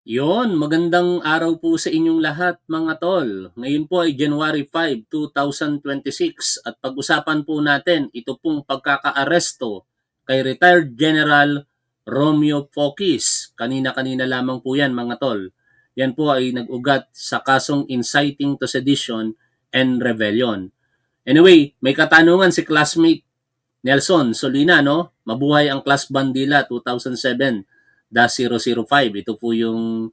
Yon, magandang araw po sa inyong lahat mga tol. Ngayon po ay January 5, 2026 at pag-usapan po natin ito pong pagkakaaresto kay retired General Romeo Pocis. Kanina-kanina lamang po yan mga tol. Yan po ay nag-ugat sa kasong inciting to sedition and rebellion. Anyway, may katanungan si classmate Nelson Solina, no? Mabuhay ang Class Bandila 2007-005. Ito po yung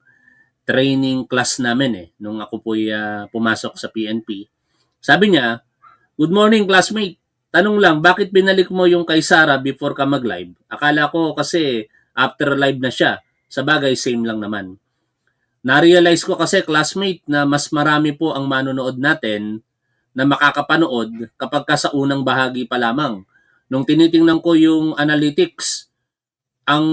training class namin nung ako po pumasok sa PNP. Sabi niya, "Good morning classmate. Tanong lang, bakit binalik mo yung kay Sarah before ka mag-live? Akala ko kasi after live na siya. Sa bagay, same lang naman. Na-realize ko kasi classmate na mas marami po ang manonood natin na makakapanood kapag ka sa unang bahagi pa lamang. Nung tinitingnan ko yung analytics, ang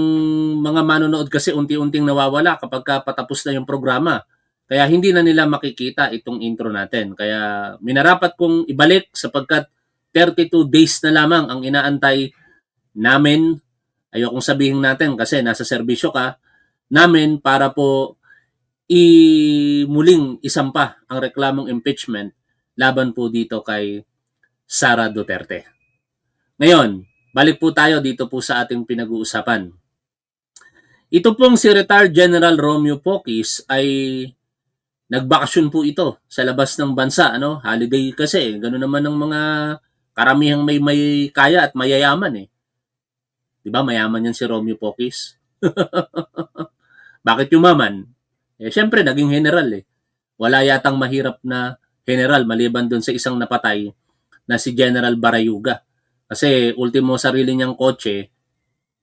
mga manonood kasi unti-unting nawawala kapag ka patapos na yung programa. Kaya hindi na nila makikita itong intro natin. Kaya minarapat kong ibalik sapagkat 32 days na lamang ang inaantay namin. Ayokong sabihin natin kasi nasa serbisyo ka. Namin para po muling isampa ang reklamong impeachment laban po dito kay Sara Duterte. Ngayon, balik po tayo dito po sa ating pinag-uusapan. Ito pong si retired General Romeo Pocis ay nagbakasyon po ito sa labas ng bansa, ano? Holiday kasi, ganoon naman ng mga karamihang may kaya at mayayaman 'Di ba? Mayaman yan si Romeo Pocis. Bakit yumaman? Syempre naging general Wala yatang mahirap na general maliban doon sa isang napatay na si General Barayuga. Kasi ultimo sarili niyang kotse,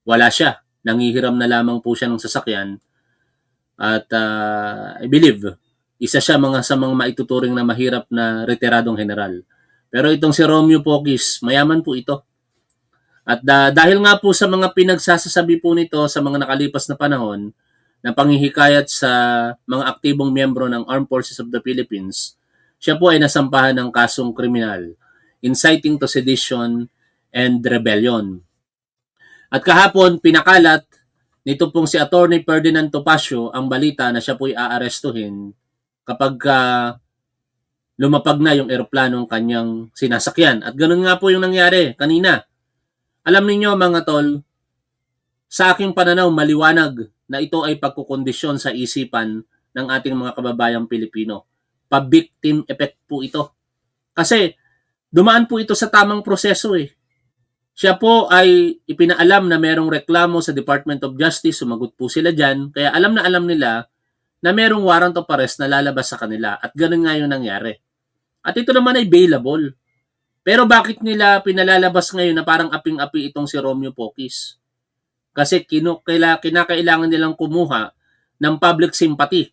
wala siya. Nangihiram na lamang po siya ng sasakyan. At I believe, isa siya sa mga maituturing na mahirap na retiradong general. Pero itong si Romeo Pocis, mayaman po ito. At dahil nga po sa mga pinagsasasabi po nito sa mga nakalipas na panahon, na panghihikayat sa mga aktibong miyembro ng Armed Forces of the Philippines, siya po ay nasampahan ng kasong kriminal, inciting to sedition and rebellion. At kahapon, pinakalat nito pong si Attorney Ferdinand Topacio ang balita na siya po ay aarestuhin kapag lumapag na yung eroplanong kanyang sinasakyan. At ganun nga po yung nangyari kanina. Alam niyo mga tol, sa aking pananaw maliwanag na ito ay pagkukondisyon sa isipan ng ating mga kababayang Pilipino. Pa-victim effect po ito. Kasi dumaan po ito sa tamang proseso Siya po ay ipinaalam na merong reklamo sa Department of Justice, sumagot po sila dyan, kaya alam na alam nila na merong warrant of arrest na lalabas sa kanila at ganun nga yung nangyari. At ito naman ay bailable. Pero bakit nila pinalalabas ngayon na parang aping-api itong si Romeo Pocis? Kasi kinakailangan nilang kumuha ng public sympathy.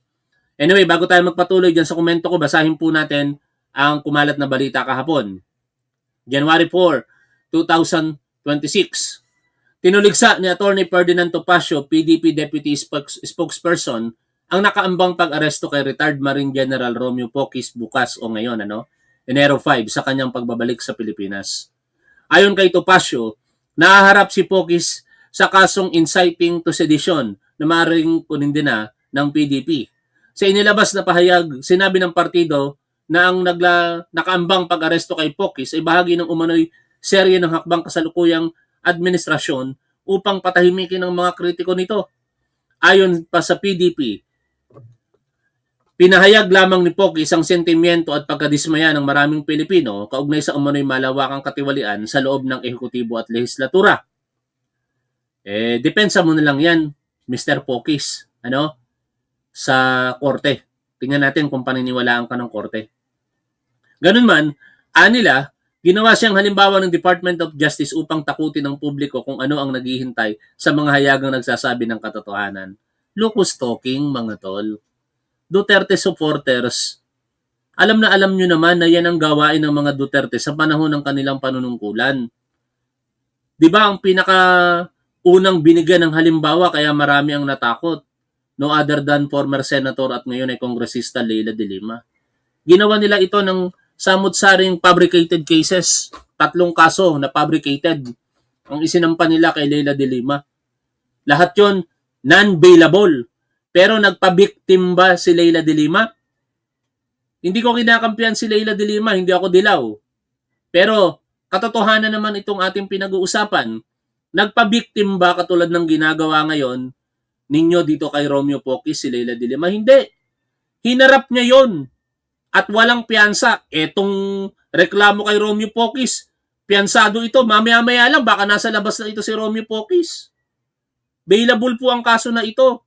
Anyway, bago tayo magpatuloy dyan sa komento ko, basahin po natin ang kumalat na balita kahapon. January 4, 2026. Tinuligsa ni Attorney Ferdinand Topacio, PDP Deputy Spokesperson, ang nakaambang pag-aresto kay retired Marine General Romeo Pocis bukas o ngayon, Enero 5, sa kanyang pagbabalik sa Pilipinas. Ayon kay Topacio, nahaharap si Pocis sa kasong inciting to sedition na maaaring kunin din ng PDP. Sa inilabas na pahayag, sinabi ng partido na ang nakaambang pag-aresto kay Pocis ay bahagi ng umano'y serye ng hakbang kasalukuyang administrasyon upang patahimikin ang mga kritiko nito. Ayon pa sa PDP, pinahayag lamang ni Pocis ang sentimiento at pagkadismaya ng maraming Pilipino kaugnay sa umano'y malawakang katiwalian sa loob ng ehekutibo at lehislatura. Depensa mo na lang yan, Mr. Pocis, sa korte. Tingnan natin kung paniniwalaan ka ng korte. Ganun man, anila, ginawa siyang halimbawa ng Department of Justice upang takutin ng publiko kung ano ang naghihintay sa mga hayagang nagsasabi ng katotohanan. Locus talking, mga tol. Duterte supporters, alam na alam nyo naman na yan ang gawain ng mga Duterte sa panahon ng kanilang panunungkulan. Diba ang unang binigyan ng halimbawa kaya marami ang natakot? No other than former senator at ngayon ay kongresista Leila de Lima. Ginawa nila ito ng samut-saring fabricated cases. 3 kaso na fabricated ang isinampa nila kay Leila de Lima. Lahat yon non-bailable. Pero nagpa-victim ba si Leila de Lima? Hindi ko kinakampihan si Leila de Lima, hindi ako dilaw. Pero katotohanan naman itong ating pinag-uusapan. Nagpa-victim ba katulad ng ginagawa ngayon ninyo dito kay Romeo Pocis si Leila de Lima? Hindi. Hinarap niya yon at walang piyansa. Etong reklamo kay Romeo Pocis, piyansado ito. Mamaya-maya lang, baka nasa labas na ito si Romeo Pocis. Bailable po ang kaso na ito.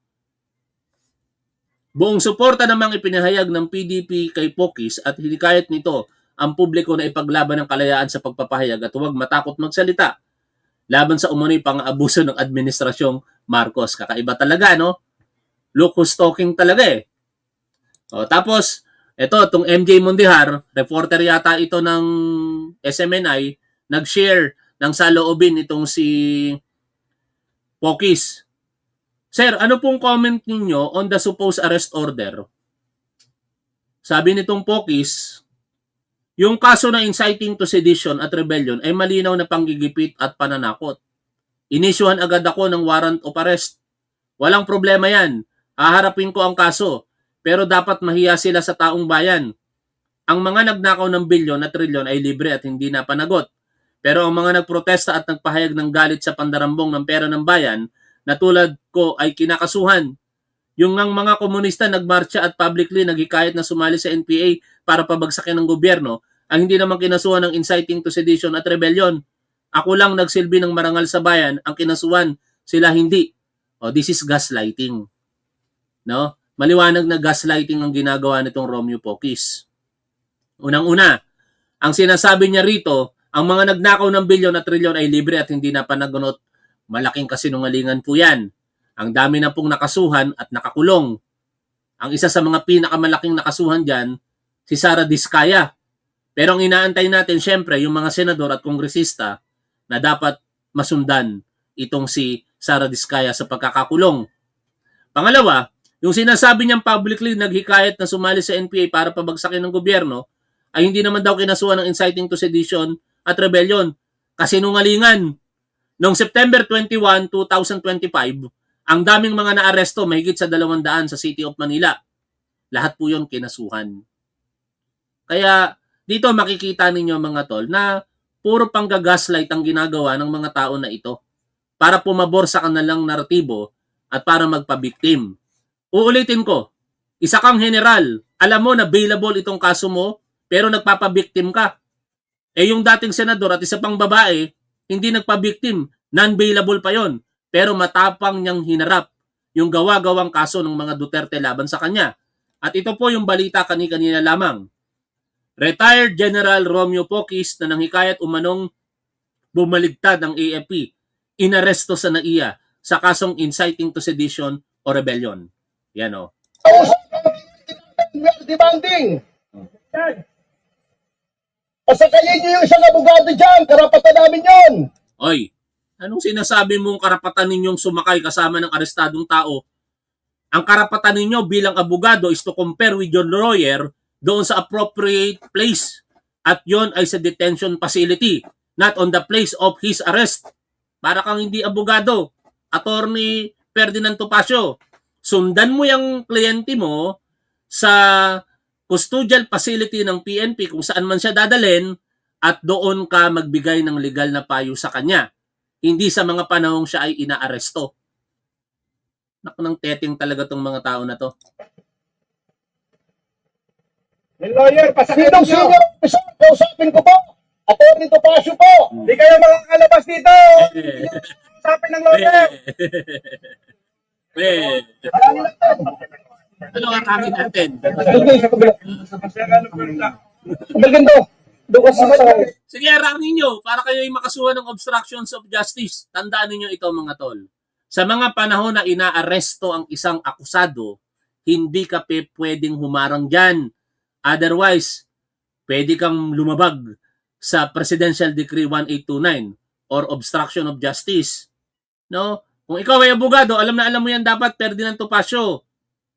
Buong suporta namang ipinahayag ng PDP kay Pocis at hinikayat nito ang publiko na ipaglaban ng kalayaan sa pagpapahayag at huwag matakot magsalita laban sa umano'y pang-aabuso ng administrasyong Marcos. Kakaiba talaga, no? Look who's talking talaga eh. O, tapos, itong MJ Mundihar, reporter yata ito ng SMNI, nag-share ng saloobin itong si Pocis. Sir, ano pong comment ninyo on the supposed arrest order? Sabi nitong Pocis, yung kaso na inciting to sedition at rebellion ay malinaw na panggigipit at pananakot. Inisyuhan agad ako ng warrant of arrest. Walang problema yan. Haharapin ko ang kaso. Pero dapat mahiya sila sa taong bayan. Ang mga nagnakaw ng bilyon at trilyon ay libre at hindi napanagot. Pero ang mga nagprotesta at nagpahayag ng galit sa pandarambong ng pera ng bayan na tulad ko ay kinakasuhan. Yung ang mga komunista nagmarcha at publicly naghikayat na sumali sa NPA para pabagsakin ng gobyerno ang hindi naman kinasuhan ng inciting to sedition at rebellion. Ako lang nagsilbi ng marangal sa bayan, ang kinasuhan, sila hindi. This is gaslighting. No? Maliwanag na gaslighting ang ginagawa nitong Romeo Pocis. Unang-una, ang sinasabi niya rito, ang mga nagnakaw ng bilyon at trilyon ay libre at hindi napanagunot. Malaking kasinungalingan po yan. Ang dami na pong nakasuhan at nakakulong. Ang isa sa mga pinakamalaking nakasuhan dyan, si Sara Diskaya. Pero ang inaantay natin, syempre, yung mga senador at kongresista na dapat masundan itong si Sara Diskaya sa pagkakakulong. Pangalawa, yung sinasabi niyang publicly naghikayat na sumali sa NPA para pabagsakin ng gobyerno ay hindi naman daw kinasuhan ng inciting to sedition at rebellion. Kasinungalingan. Noong September 21, 2025, ang daming mga naaresto, mahigit sa 200 sa City of Manila. Lahat po yun kinasuhan. Kaya dito makikita ninyo mga tol na puro panggagaslight ang ginagawa ng mga tao na ito para pumabor sa kanilang naratibo at para magpabiktim. Uulitin ko, isa kang general, alam mo na bailable itong kaso mo, pero nagpapabiktim ka. Yung dating senador at isa pang babae, hindi nagpabiktim, non-bailable pa yon, pero matapang niyang hinarap yung gawa-gawang kaso ng mga Duterte laban sa kanya. At ito po yung balita kani-kanina lamang. Retired General Romeo Pocis na nanghikayat umanong bumaligtad ng AFP, inaresto sa NAIA sa kasong inciting to sedition o rebellion. Yan o. We are demanding. Pasakayin niyo yung isang abogado dyan. Karapatan namin yun. Oy, anong sinasabi mong karapatan ninyong sumakay kasama ng arestadong tao? Ang karapatan ninyo bilang abogado is to compare with your lawyer doon sa appropriate place. At yon ay sa detention facility, not on the place of his arrest. Para kang hindi abogado. Attorney Ferdinand Topacio, sundan mo yung kliyente mo sa custodial facility ng PNP kung saan man siya dadalhin at doon ka magbigay ng legal na payo sa kanya. Hindi sa mga panahong siya ay inaaresto. Ng teteng talaga tong mga tao na to. Yung lawyer, pasakayin niyo. Sinong senior? Kausapin ko po. Attorney Topacio po. Hindi kayo makakalabas dito. Kausapin ng lawyer. Ano ang akin natin? Maganda. Sige, arangin nyo para kayo ay makasuhan ng obstructions of justice. Tandaan niyo ito mga tol. Sa mga panahon na inaaresto ang isang akusado, hindi ka pwedeng humarang dyan. Otherwise, pwede kang lumabag sa Presidential Decree 1829 or obstruction of justice. No? Kung ikaw ay abogado, alam na alam mo yan dapat, Ferdinand Topacio.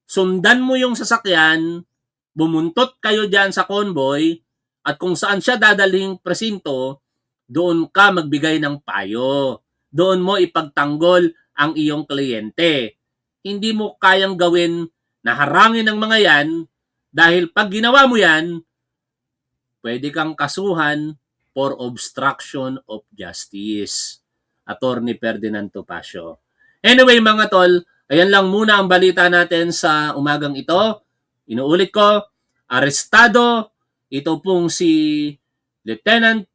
Sundan mo yung sasakyan, bumuntot kayo dyan sa convoy, at kung saan siya dadalhin presinto, doon ka magbigay ng payo. Doon mo ipagtanggol ang iyong kliyente. hindi mo kayang gawin na harangin ang mga yan dahil pag ginawa mo yan, pwede kang kasuhan for obstruction of justice. Attorney Ferdinand Topacio. Anyway mga tol, ayan lang muna ang balita natin sa umagang ito. Inuulit ko, arestado ito pong si Lieutenant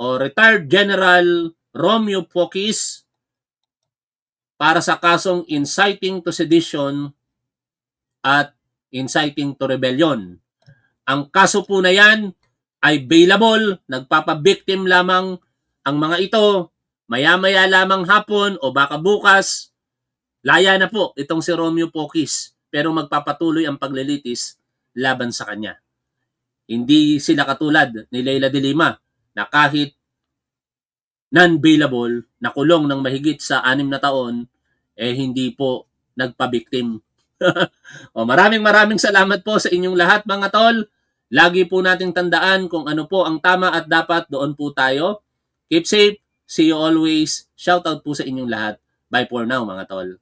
o Retired General Romeo Pocis para sa kasong inciting to sedition at inciting to rebellion. Ang kaso po na yan ay bailable, nagpapabiktim lamang ang mga ito, maya-maya lamang hapon o baka bukas, laya na po itong si Romeo Pocis, pero magpapatuloy ang paglilitis laban sa kanya. Hindi sila katulad ni Leila de Lima na kahit non-bailable, nakulong ng mahigit sa 6 na taon, hindi po nagpabiktim. Maraming salamat po sa inyong lahat mga tol. Lagi po nating tandaan kung ano po ang tama at dapat, doon po tayo. Keep safe. See you always. Shout out po sa inyong lahat. Bye for now mga tol.